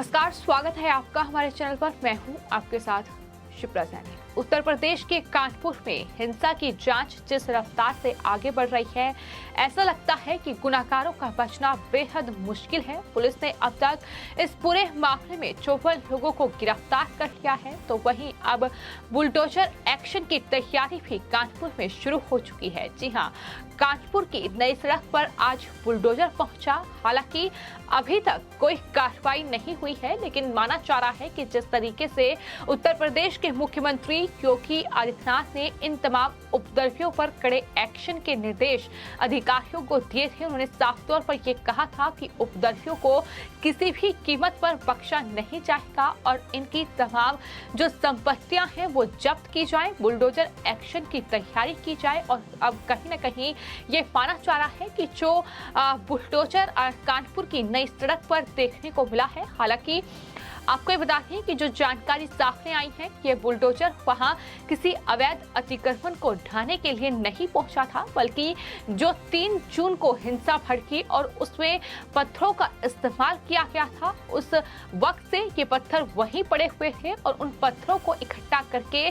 नमस्कार, स्वागत है आपका हमारे चैनल पर। मैं हूं आपके साथ शिप्रा सैनी। उत्तर प्रदेश के कानपुर में हिंसा की जांच जिस रफ्तार से आगे बढ़ रही है, ऐसा लगता है कि गुनाहगारों का बचना बेहद मुश्किल है। पुलिस ने अब तक इस पूरे मामले में 54 लोगों को गिरफ्तार कर लिया है, तो वहीं अब बुलडोजर एक्शन की तैयारी भी कानपुर में शुरू हो चुकी है। जी हां, कानपुर की नई सड़क पर आज बुलडोजर पहुंचा। हालांकि अभी तक कोई कार्रवाई नहीं हुई है, लेकिन माना जा रहा है कि जिस तरीके से उत्तर प्रदेश के मुख्यमंत्री योगी आदित्यनाथ ने इन तमाम उपद्रवियों पर कड़े एक्शन के निर्देश अधिकारियों को दिए थे, उन्होंने साफ तौर पर यह कहा था कि उपद्रवियों को किसी भी कीमत पर बख्शा नहीं जाएगा और इनकी तमाम जो संपत्तियां हैं वो जब्त की जाए, बुलडोजर एक्शन की तैयारी की जाए। और अब कहीं ना कहीं ये माना जा रहा है कि जो बुलडोजर कानपुर की नई सड़क पर देखने को मिला है। हालांकि आपको ये बता दें कि जो जानकारी सामने आई है, ये बुलडोजर वहां किसी अवैध अतिक्रमण को ढाने के लिए नहीं पहुंचा था, बल्कि जो 3 जून को हिंसा भड़की और उसमें पत्थरों का इस्तेमाल किया गया था, उस वक्त से ये पत्थर वहीं पड़े हुए थे और उन पत्थरों को इकट्ठा करके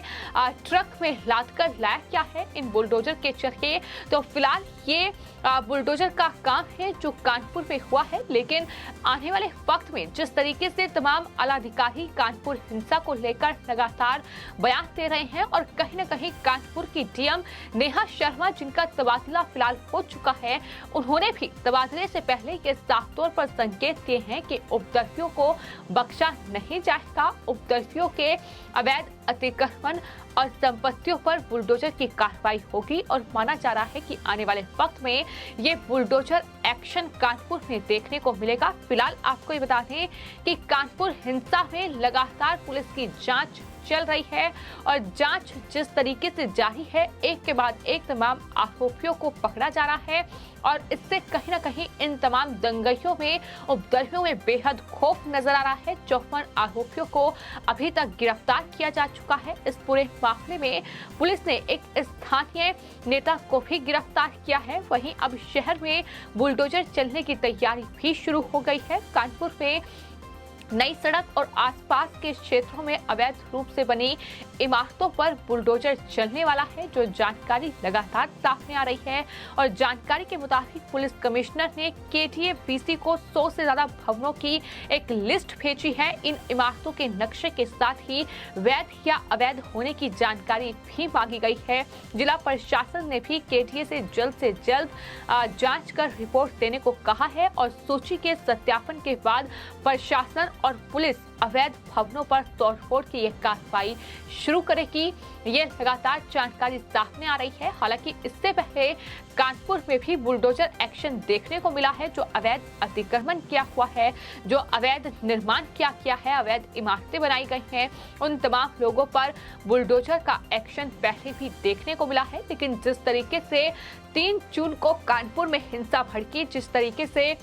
ट्रक में लादकर लाया गया है इन बुलडोजर के जरिए। तो फिलहाल ये बुलडोजर का काम है जो कानपुर में हुआ है, लेकिन आने वाले वक्त में जिस तरीके से तमाम आला अधिकारी कानपुर हिंसा को लेकर लगातार बयान दे रहे हैं और कहीं न कहीं कानपुर की डीएम नेहा शर्मा, जिनका तबादला फिलहाल हो चुका है, उन्होंने भी तबादले से पहले ये साफ तौर पर संकेत दिए हैं कि उपद्रवियों को बख्शा नहीं जाएगा। उपद्रवियों के अवैध अतिक्रमण और संपत्तियों पर बुलडोजर की कार्रवाई होगी और माना जा रहा है कि आने वाले वक्त में ये बुलडोजर एक्शन कानपुर में देखने को मिलेगा। फिलहाल आपको ये बता दें कि कानपुर हिंसा में लगातार पुलिस की जांच चल रही है और जांच जिस तरीके से जारी है, एक के बाद एक तमाम आरोपियों को पकड़ा जा रहा है और इससे कहीं ना कहीं इन तमाम दंगाइयों में, उपद्रवियों में बेहद खौफ नजर आ रहा है। 54 आरोपियों को अभी तक गिरफ्तार किया जा चुका है। इस पूरे मामले में पुलिस ने एक स्थानीय नेता को भी गिरफ्तार किया है। वहीं अब शहर में बुलडोजर चलने की तैयारी भी शुरू हो गई है। कानपुर में नई सड़क और आसपास के क्षेत्रों में अवैध रूप से बनी इमारतों पर बुलडोजर चलने वाला है, जो जानकारी लगातार सामने आ रही है। और जानकारी के मुताबिक पुलिस कमिश्नर ने केटीए-बीसी को 100 से ज्यादा भवनों की एक लिस्ट भेजी है। इन इमारतों के नक्शे के साथ ही वैध या अवैध होने की जानकारी भी मांगी गई है। जिला प्रशासन ने भी केटीए से जल्द जांच कर रिपोर्ट देने को कहा है और सूची के सत्यापन के बाद प्रशासन और पुलिस अवैध भवनों पर तोड़फोड़ की यह कार्रवाई शुरू करेगी। ये लगातार जानकारी सामने आ रही है। हालांकि इससे पहले कानपुर में भी बुलडोजर एक्शन देखने को मिला है। जो अवैध अतिक्रमण किया हुआ है, जो अवैध निर्माण किया गया है, अवैध इमारतें बनाई गई हैं, उन तमाम लोगों पर बुलडोजर का एक्शन पहले भी देखने को मिला है। लेकिन जिस तरीके से 3 जून को कानपुर में हिंसा भड़की, जिस तरीके से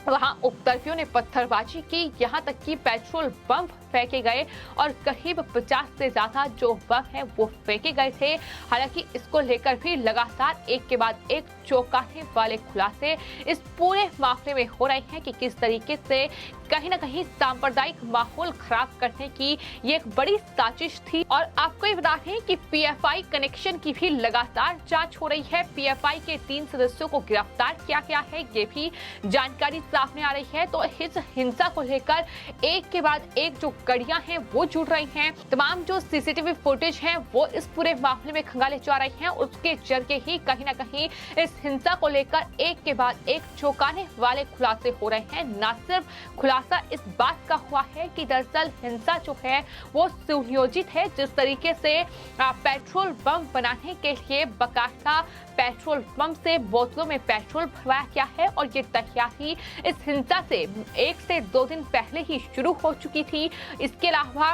वहां उपद्रवियों ने पत्थरबाजी की, यहाँ तक कि पेट्रोल बम फेंके गए और करीब 50 से ज्यादा जो बम है वो फेंके गए थे। हालांकि इसको लेकर भी लगातार एक के बाद एक चौंकाने वाले खुलासे इस पूरे मामले में हो रहे हैं कि किस तरीके से कहीं ना कहीं सांप्रदायिक माहौल खराब करने की ये एक बड़ी साजिश थी। और आपको ये बता दें कि पीएफआई कनेक्शन की भी लगातार जांच हो रही है। पीएफआई के 3 सदस्यों को गिरफ्तार किया गया है, ये भी जानकारी सामने आ रही है। तो इस हिंसा को लेकर एक के बाद एक जो कड़ियां हैं वो जुड़ रही हैं। तमाम जो सीसीटीवी फुटेज हैं वो इस पूरे मामले में खंगाले जा रही हैं। उसके जरिए ही कहीं ना कहीं इस हिंसा को लेकर एक के बाद एक चौंकाने वाले खुलासे हो रहे हैं। न सिर्फ खुलासा इस बात का हुआ है कि दरअसल हिंसा जो है वो सुनियोजित है। जिस तरीके से पेट्रोल बम बनाने के लिए बाकायदा पेट्रोल पंप से बोतलों में पेट्रोल भरवाया गया है और ये तैयारी इस हिंसा से 1 से 2 दिन पहले ही शुरू हो चुकी थी। इसके अलावा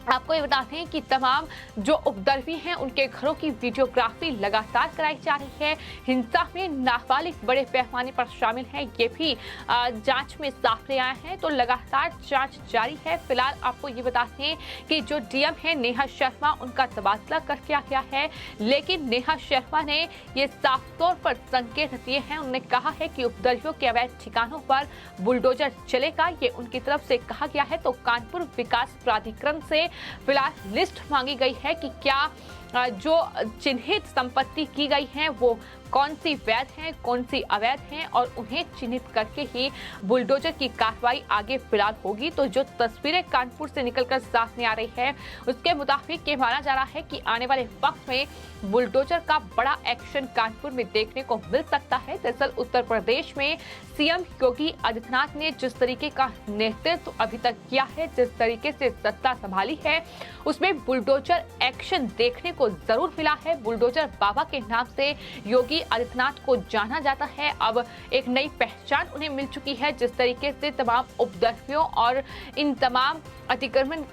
आपको ये बताते हैं कि तमाम जो उपद्रवी हैं उनके घरों की वीडियोग्राफी लगातार कराई जा रही है। हिंसा में नाबालिग बड़े पैमाने पर शामिल हैं, ये भी जांच में सामने आया है। तो लगातार जांच जारी है। फिलहाल आपको ये बताते हैं कि जो डीएम है नेहा शर्मा, उनका तबादला कर दिया गया है, लेकिन नेहा शर्मा ने ये साफ तौर पर संकेत दिए हैं। उन्होंने कहा है कि उपद्रवियों के अवैध ठिकानों पर बुलडोजर चलेगा, ये उनकी तरफ से कहा गया है। तो कानपुर विकास प्राधिकरण से फिलहाल लिस्ट मांगी गई है कि क्या जो चिन्हित संपत्ति की गई है वो कौन सी वैध है, कौन सी अवैध है, और उन्हें चिन्हित करके ही बुलडोजर की कार्रवाई आगे फिलहाल होगी। तो जो तस्वीरें कानपुर से निकलकर सामने आ रही है उसके मुताबिक ये माना जा रहा है कि आने वाले वक्त में बुलडोजर का बड़ा एक्शन कानपुर में देखने को मिल सकता है। दरअसल उत्तर प्रदेश में सीएम योगी आदित्यनाथ ने जिस तरीके का नेतृत्व अभी तक किया है, जिस तरीके से सत्ता संभाली है, उसमें बुलडोजर एक्शन देखने को जरूर मिला है। बुलडोजर बाबा के नाम से योगी आदित्यनाथ को जाना जाता है। अब एक नई पहचान उन्हें मिल चुकी है। जिस तरीके से तमाम उपद्रवियों और इन तमाम अतिक्रमण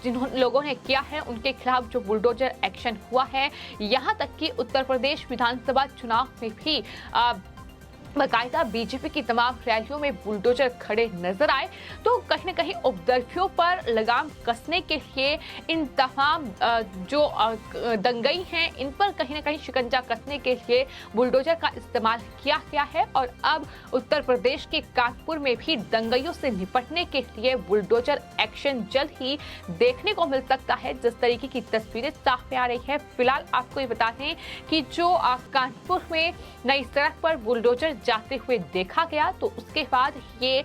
जिन लोगों ने किया है उनके खिलाफ जो बुलडोजर एक्शन हुआ है, यहाँ तक कि उत्तर प्रदेश विधानसभा चुनाव में भी बाकायदा बीजेपी की तमाम रैलियों में बुलडोजर खड़े नजर आए। तो कहीं न कहीं उपद्रवियों पर लगाम कसने के लिए इन तमाम जो दंगई हैं इन पर कहीं न कहीं शिकंजा कसने के लिए बुलडोजर का इस्तेमाल किया गया है। और अब उत्तर प्रदेश के कानपुर में भी दंगइयों से निपटने के लिए बुलडोजर एक्शन जल्द ही देखने को मिल सकता है, जिस तरीके की तस्वीरें सामने आ रही है। फिलहाल आपको ये बता दें कि जो कानपुर में नई सड़क पर बुलडोजर जाते हुए देखा गया, तो उसके बाद ये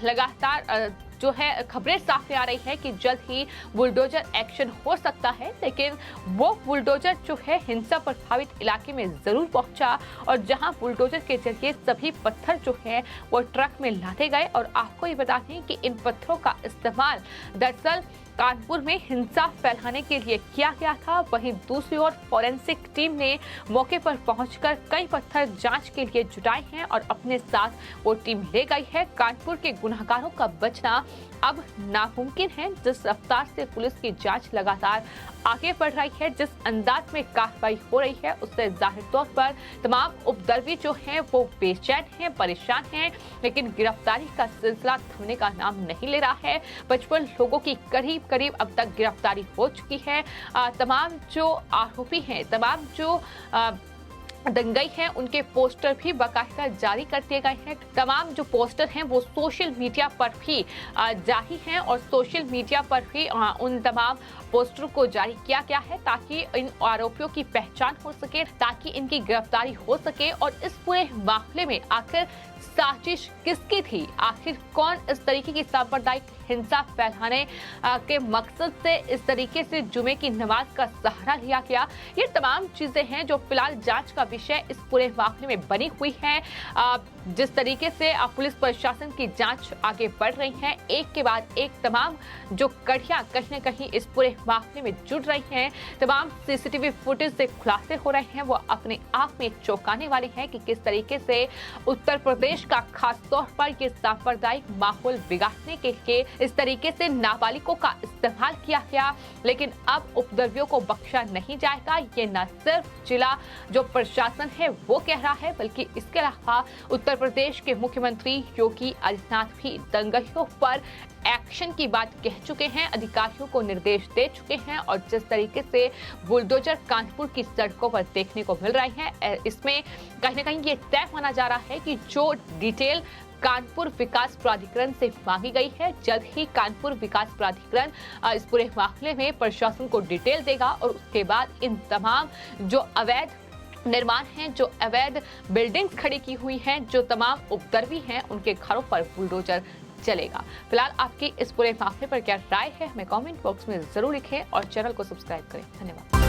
लगातार जो है खबरें सामने आ रही है कि जल्द ही बुलडोजर एक्शन हो सकता है। लेकिन वो बुलडोजर जो है हिंसा प्रभावित इलाके में जरूर पहुंचा, और जहां बुलडोजर के जरिए सभी पत्थर जो है वो ट्रक में लादे गए। और आपको ये बताते हैं कि इन पत्थरों का इस्तेमाल दरअसल कानपुर में हिंसा फैलाने के लिए किया गया था। वहीं दूसरी ओर फॉरेंसिक टीम ने मौके पर पहुंचकर कई पत्थर जांच के लिए जुटाए हैं और अपने साथ वो टीम ले गई है। कानपुर के गुनहगारों का बचना अब नामुमकिन है। जिस रफ्तार से पुलिस की जांच लगातार आगे बढ़ रही है, जिस अंदाज में कार्रवाई हो रही है, उससे जाहिर तौर पर तमाम उपद्रवी जो हैं वो बेचैन हैं, परेशान हैं। लेकिन गिरफ्तारी का सिलसिला थमने का नाम नहीं ले रहा है। 55 लोगों की करीब अब तक गिरफ्तारी हो चुकी है। तमाम जो आरोपी हैं, तमाम जो दंगई हैं, उनके पोस्टर भी बाकायदा जारी कर दिए गए हैं। तमाम जो पोस्टर हैं वो सोशल मीडिया पर भी जारी हैं, और सोशल मीडिया पर भी उन तमाम पोस्टर को जारी किया गया है ताकि इन आरोपियों की पहचान हो सके, ताकि इनकी गिरफ्तारी हो सके। और इस पूरे मामले में आखिर साजिश किसकी थी, आखिर कौन इस तरीके की सांप्रदायिक हिंसा फैलाने के मकसद से इस तरीके से जुमे की नमाज का सहारा लिया गया, ये तमाम चीजें हैं जो फिलहाल जांच का विषय इस पूरे मामले में बनी हुई है। जिस तरीके से पुलिस प्रशासन की जांच आगे बढ़ रही है, एक के बाद एक तमाम जो कड़ियां कहीं न कहीं इस पूरे मामले में जुड़ रही हैं, तमाम सीसीटीवी फुटेज से खुलासे हो रहे हैं, वो अपने आप में चौंकाने वाली है कि किस तरीके से उत्तर प्रदेश का खास तौर पर ये सांप्रदायिक माहौल बिगाड़ने के लिए इस तरीके से नाबालिगों का इस्तेमाल किया गया। लेकिन अब उपद्रवियों को बख्शा नहीं जाएगा, ये न सिर्फ जिला जो प्रशासन है वो कह रहा है, बल्कि इसके अलावा उत्तर प्रदेश के मुख्यमंत्री योगी आदित्यनाथ भी दंगइयों पर एक्शन की बात कह चुके हैं, अधिकारियों को निर्देश दे चुके हैं। और जिस तरीके से बुलडोजर कानपुर की सड़कों पर देखने को मिल रही है, इसमें कहीं न कहीं ये तय माना जा रहा है कि जो डिटेल कानपुर विकास प्राधिकरण से मांगी गई है, जल्द ही कानपुर विकास प्राधिकरण इस पूरे मामले में प्रशासन को डिटेल देगा। और उसके बाद इन तमाम जो अवैध निर्माण हैं, जो अवैध बिल्डिंग्स खड़ी की हुई हैं, जो तमाम उपद्रवी हैं, उनके घरों पर बुलडोजर चलेगा। फिलहाल आपकी इस पूरे मामले पर क्या राय है, हमें कमेंट बॉक्स में जरूर लिखें और चैनल को सब्सक्राइब करें। धन्यवाद।